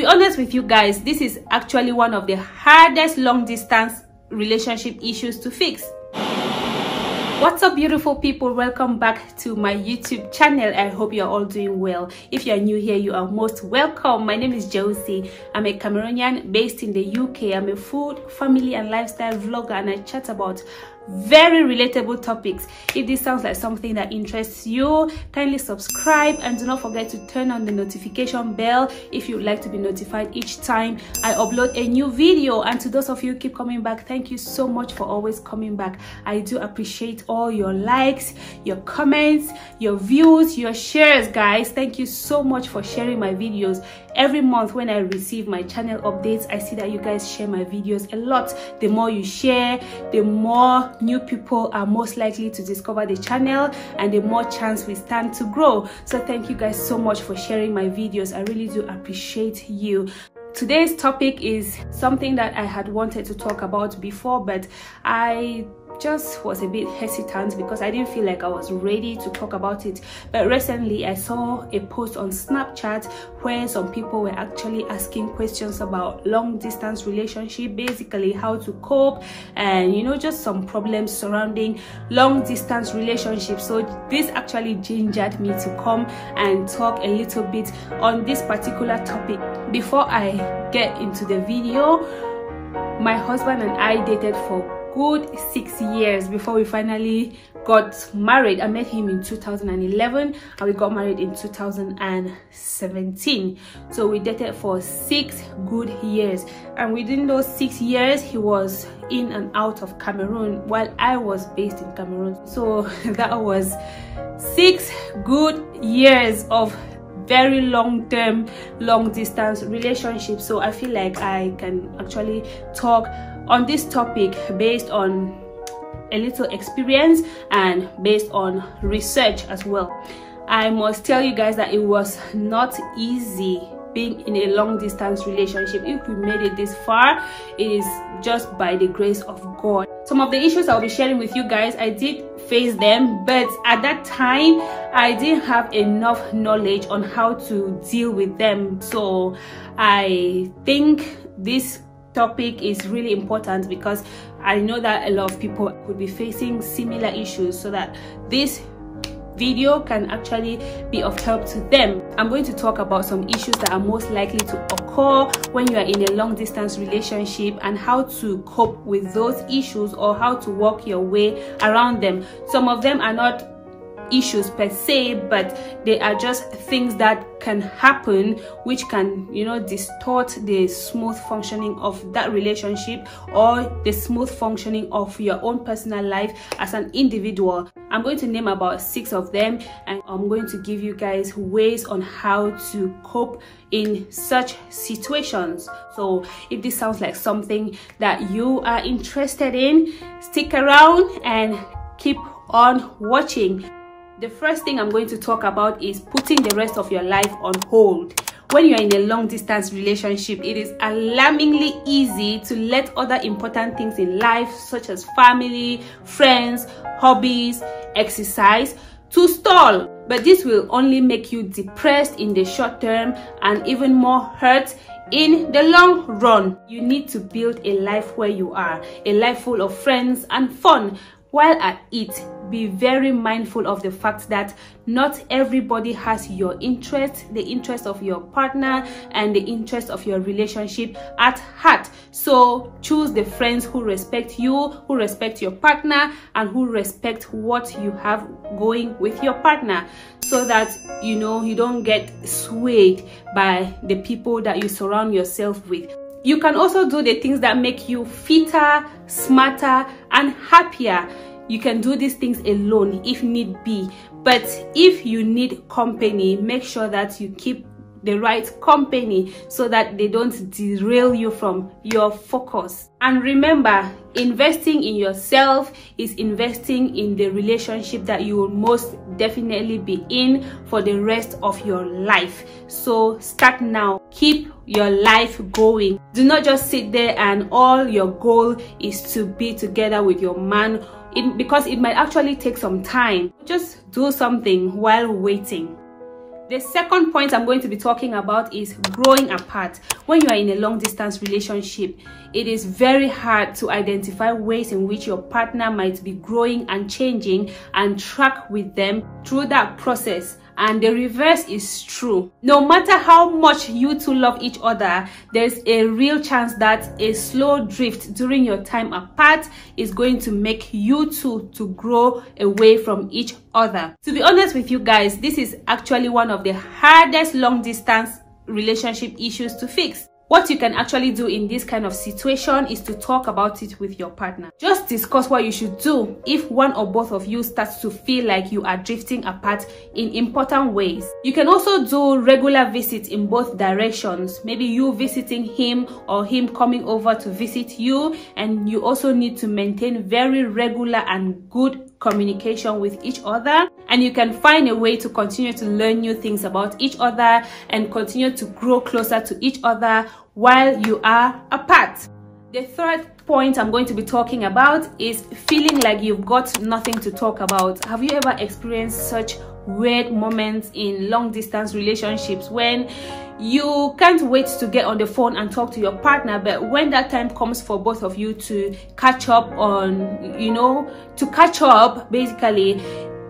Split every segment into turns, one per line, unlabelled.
be honest with you guys, this is actually one of the hardest long distance relationship issues to fix. What's up, beautiful people? Welcome back to my YouTube channel. I hope you're all doing well. If you're new here, you are most welcome. My name is Joecy. I'm a Cameroonian based in the UK. I'm a food, family and lifestyle vlogger, and I chat about very relatable topics. If this sounds like something that interests you, kindly subscribe and do not forget to turn on the notification bell if you'd like to be notified each time I upload a new video. And to those of you who keep coming back, thank you so much for always coming back. I do appreciate all your likes, your comments, your views, your shares, guys. Thank you so much for sharing my videos. Every month when I receive my channel updates, I see that you guys share my videos a lot. The more you share, the more new people are most likely to discover the channel, and the more chance we stand to grow. So thank you guys so much for sharing my videos. I really do appreciate you. Today's topic is something that I had wanted to talk about before, but I just was a bit hesitant because I didn't feel like I was ready to talk about it. But recently I saw a post on Snapchat where some people were actually asking questions about long distance relationship, basically how to cope, and just some problems surrounding long distance relationships. So this actually gingered me to come and talk a little bit on this particular topic. Before I get into the video, my husband and I dated for good 6 years before we finally got married. I met him in 2011 and we got married in 2017. So we dated for 6 good years, and within those 6 years he was in and out of Cameroon while I was based in Cameroon. So that was 6 good years of very long-term long distance relationship. So I feel like I can actually talk on this topic based on a little experience and based on research as well. I must tell you guys that it was not easy being in a long distance relationship. If we made it this far, it is just by the grace of God. Some of the issues I'll be sharing with you guys, I did face them, but at that time I didn't have enough knowledge on how to deal with them. So I think this topic is really important because I know that a lot of people could be facing similar issues, so that this video can actually be of help to them. I'm going to talk about some issues that are most likely to occur when you are in a long distance relationship and how to cope with those issues or how to work your way around them. Some of them are not issues per se, but they are just things that can happen which can distort the smooth functioning of that relationship or the smooth functioning of your own personal life as an individual. I'm going to name about 6 of them, and I'm going to give you guys ways on how to cope in such situations. So if this sounds like something that you are interested in, stick around and keep on watching. The first thing I'm going to talk about is putting the rest of your life on hold. When you're in a long distance relationship, it is alarmingly easy to let other important things in life, such as family, friends, hobbies, exercise, to stall. But this will only make you depressed in the short term and even more hurt in the long run. You need to build a life where you are, a life full of friends and fun. While at it, be very mindful of the fact that not everybody has your interest, the interest of your partner, and the interest of your relationship at heart. So choose the friends who respect you, who respect your partner, and who respect what you have going with your partner, so that you don't get swayed by the people that you surround yourself with. You can also do the things that make you fitter, smarter, and happier. You can do these things alone if need be, but if you need company, make sure that you keep the right company so that they don't derail you from your focus. And remember, investing in yourself is investing in the relationship that you will most definitely be in for the rest of your life. So start now. Keep your life going. Do not just sit there and all your goal is to be together with your man, because it might actually take some time. Just do something while waiting. The second point I'm going to be talking about is growing apart. When you are in a long distance relationship, it is very hard to identify ways in which your partner might be growing and changing and track with them through that process. And the reverse is true. No matter how much you two love each other, there's a real chance that a slow drift during your time apart is going to make you two to grow away from each other. To be honest with you guys, this is actually one of the hardest long distance relationship issues to fix. What you can actually do in this kind of situation is to talk about it with your partner. Just discuss what you should do if one or both of you starts to feel like you are drifting apart in important ways. You can also do regular visits in both directions. Maybe you visiting him or him coming over to visit you, and you also need to maintain very regular and good communication with each other, and you can find a way to continue to learn new things about each other and continue to grow closer to each other while you are apart. The third point I'm going to be talking about is feeling like you've got nothing to talk about. Have you ever experienced such weird moments in long distance relationships when you can't wait to get on the phone and talk to your partner, but when that time comes for both of you to catch up basically,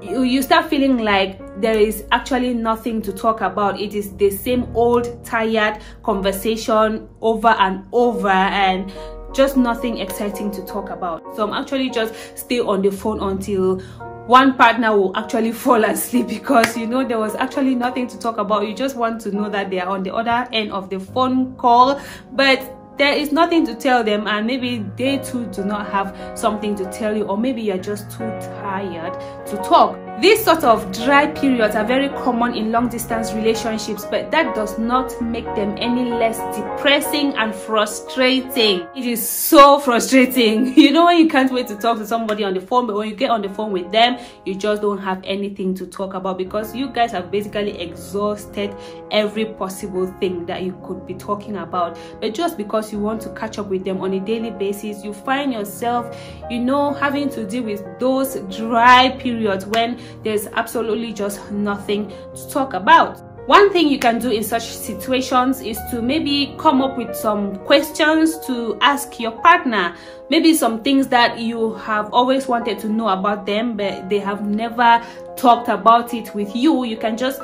you start feeling like there is actually nothing to talk about. It is the same old tired conversation over and over, and just nothing exciting to talk about. So I'm actually just stay on the phone until one partner will actually fall asleep, because there was actually nothing to talk about. You just want to know that they are on the other end of the phone call, but there is nothing to tell them, and maybe they too do not have something to tell you, or maybe you're just too tired to talk. These sort of dry periods are very common in long distance relationships, but that does not make them any less depressing and frustrating. It is so frustrating. When you can't wait to talk to somebody on the phone, but when you get on the phone with them, you just don't have anything to talk about, because you guys have basically exhausted every possible thing that you could be talking about. But just because you want to catch up with them on a daily basis, you find yourself having to deal with those dry periods when there's absolutely just nothing to talk about. One thing you can do in such situations is to maybe come up with some questions to ask your partner. Maybe some things that you have always wanted to know about them, but they have never talked about it with you. You can just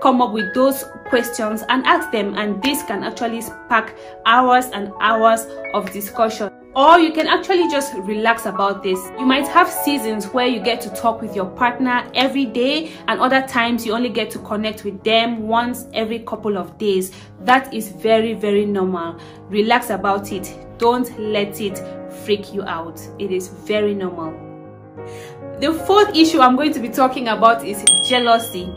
come up with those questions and ask them, and this can actually spark hours and hours of discussion. Or you can actually just relax about this. You might have seasons where you get to talk with your partner every day, and other times you only get to connect with them once every couple of days. That is very, very normal. Relax about it. Don't let it freak you out. It is very normal. The fourth issue I'm going to be talking about is jealousy.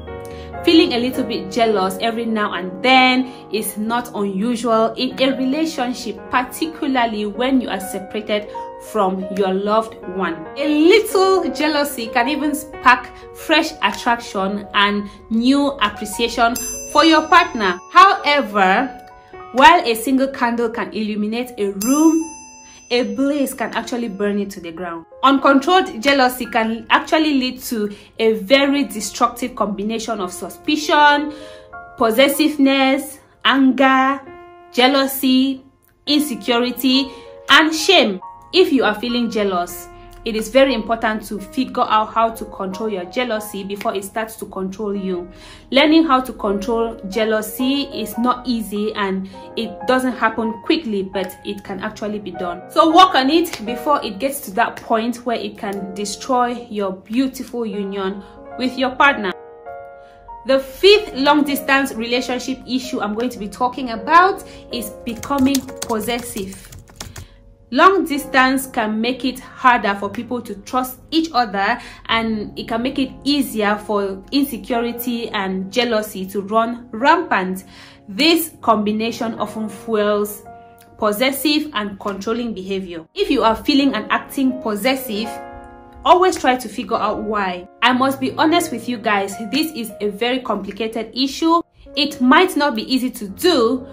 Feeling a little bit jealous every now and then is not unusual in a relationship, particularly when you are separated from your loved one. A little jealousy can even spark fresh attraction and new appreciation for your partner. However, while a single candle can illuminate a room, a blaze can actually burn it to the ground. Uncontrolled jealousy can actually lead to a very destructive combination of suspicion, possessiveness, anger, jealousy, insecurity, and shame. If you are feeling jealous, it is very important to figure out how to control your jealousy before it starts to control you. Learning how to control jealousy is not easy, and it doesn't happen quickly, but it can actually be done. So work on it before it gets to that point where it can destroy your beautiful union with your partner. The fifth long distance relationship issue I'm going to be talking about is becoming possessive. Long distance can make it harder for people to trust each other, and it can make it easier for insecurity and jealousy to run rampant. This combination often fuels possessive and controlling behavior. If you are feeling and acting possessive, always try to figure out why. I must be honest with you guys, this is a very complicated issue. It might not be easy to do,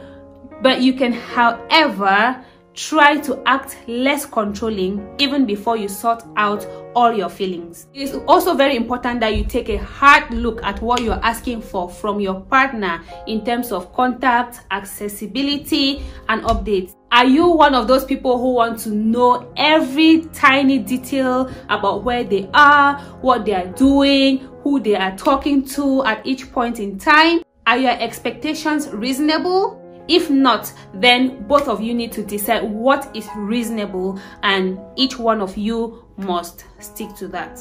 but you can, however, try to act less controlling even before you sort out all your feelings. It is also very important that you take a hard look at what you're asking for from your partner in terms of contact, accessibility, and updates. Are you one of those people who want to know every tiny detail about where they are, what they are doing, who they are talking to at each point in time? Are your expectations reasonable? If not, then both of you need to decide what is reasonable, and each one of you must stick to that.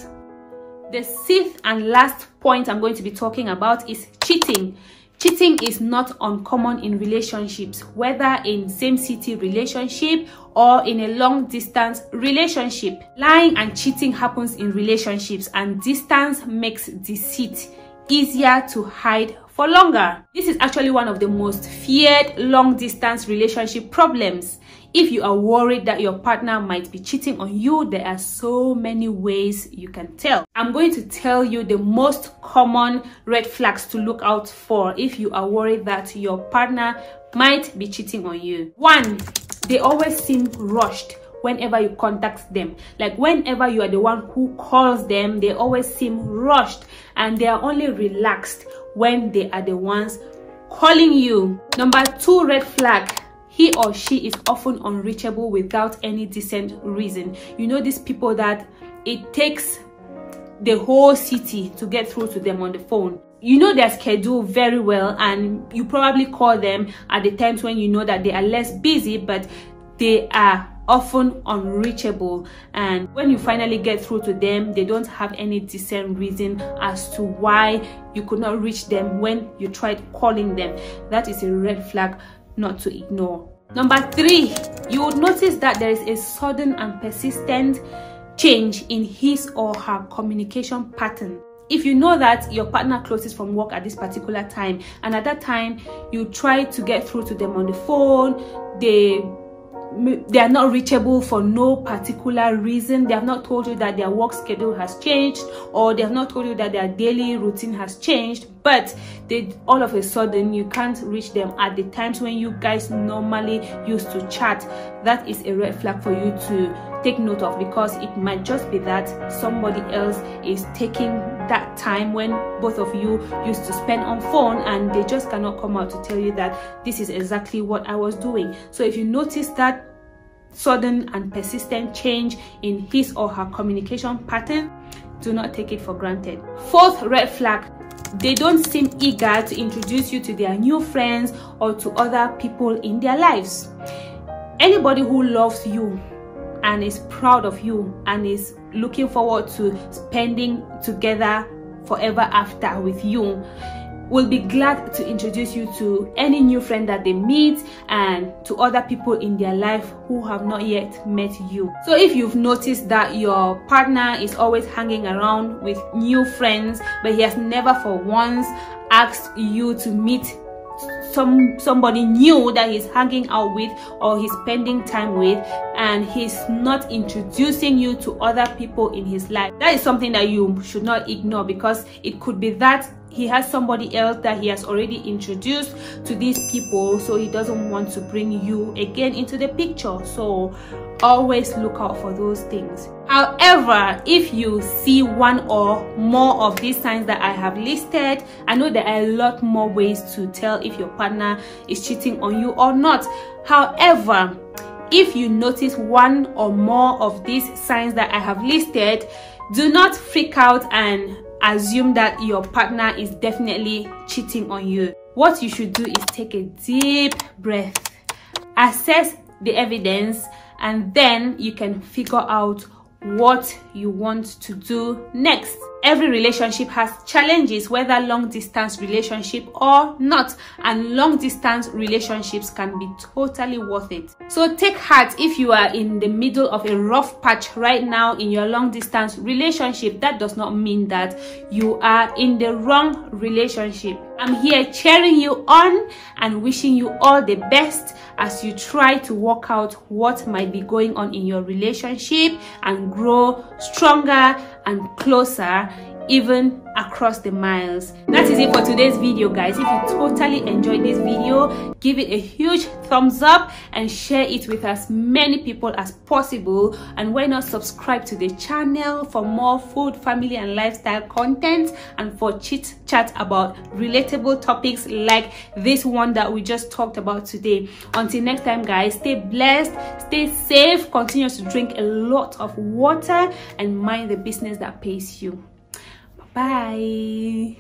The sixth and last point I'm going to be talking about is cheating. Cheating is not uncommon in relationships, whether in same-city relationship or in a long-distance relationship. Lying and cheating happens in relationships, and distance makes deceit easier to hide for longer. This is actually one of the most feared long-distance relationship problems. If you are worried that your partner might be cheating on you, there are so many ways you can tell. I'm going to tell you the most common red flags to look out for if you are worried that your partner might be cheating on you. 1, they always seem rushed whenever you contact them. Like whenever you are the one who calls them, they always seem rushed, and they are only relaxed when they are the ones calling you. Number 2 red flag, he or she is often unreachable without any decent reason. You know, these people that it takes the whole city to get through to them on the phone. You know their schedule very well, and you probably call them at the times when you know that they are less busy, but they are often unreachable, and when you finally get through to them, they don't have any decent reason as to why you could not reach them when you tried calling them. That is a red flag not to ignore. Number 3, you would notice that there is a sudden and persistent change in his or her communication pattern. If you know that your partner closes from work at this particular time, and at that time you try to get through to them on the phone, they are not reachable for no particular reason. They have not told you that their work schedule has changed, or they have not told you that their daily routine has changed, but all of a sudden you can't reach them at the times when you guys normally used to chat. That is a red flag for you to take note of, because it might just be that somebody else is taking that time when both of you used to spend on phone, and they just cannot come out to tell you that this is exactly what I was doing. So if you notice that sudden and persistent change in his or her communication pattern, do not take it for granted. 4th red flag, they don't seem eager to introduce you to their new friends or to other people in their lives. Anybody who loves you and is proud of you and is looking forward to spending together forever after with you will be glad to introduce you to any new friend that they meet and to other people in their life who have not yet met you. So if you've noticed that your partner is always hanging around with new friends, but he has never for once asked you to meet somebody new that he's hanging out with or he's spending time with, and he's not introducing you to other people in his life, that is something that you should not ignore, because it could be that he has somebody else that he has already introduced to these people, so he doesn't want to bring you again into the picture. So always look out for those things. However, if you see one or more of these signs that I have listed, I know there are a lot more ways to tell if your partner is cheating on you or not. However, if you notice one or more of these signs that I have listed, do not freak out and assume that your partner is definitely cheating on you. What you should do is take a deep breath, assess the evidence, and then you can figure out what you want to do next. Every relationship has challenges, whether long distance relationship or not, and long distance relationships can be totally worth it. So take heart if you are in the middle of a rough patch right now in your long distance relationship. That does not mean that you are in the wrong relationship. I'm here cheering you on and wishing you all the best as you try to work out what might be going on in your relationship and grow stronger and closer even across the miles. That is it for today's video, guys. If you totally enjoyed this video, give it a huge thumbs up and share it with as many people as possible. And why not subscribe to the channel for more food, family and lifestyle content, and for chit chat about relatable topics like this one that we just talked about today. Until next time, guys, stay blessed, stay safe, continue to drink a lot of water, and mind the business that pays you. Bye.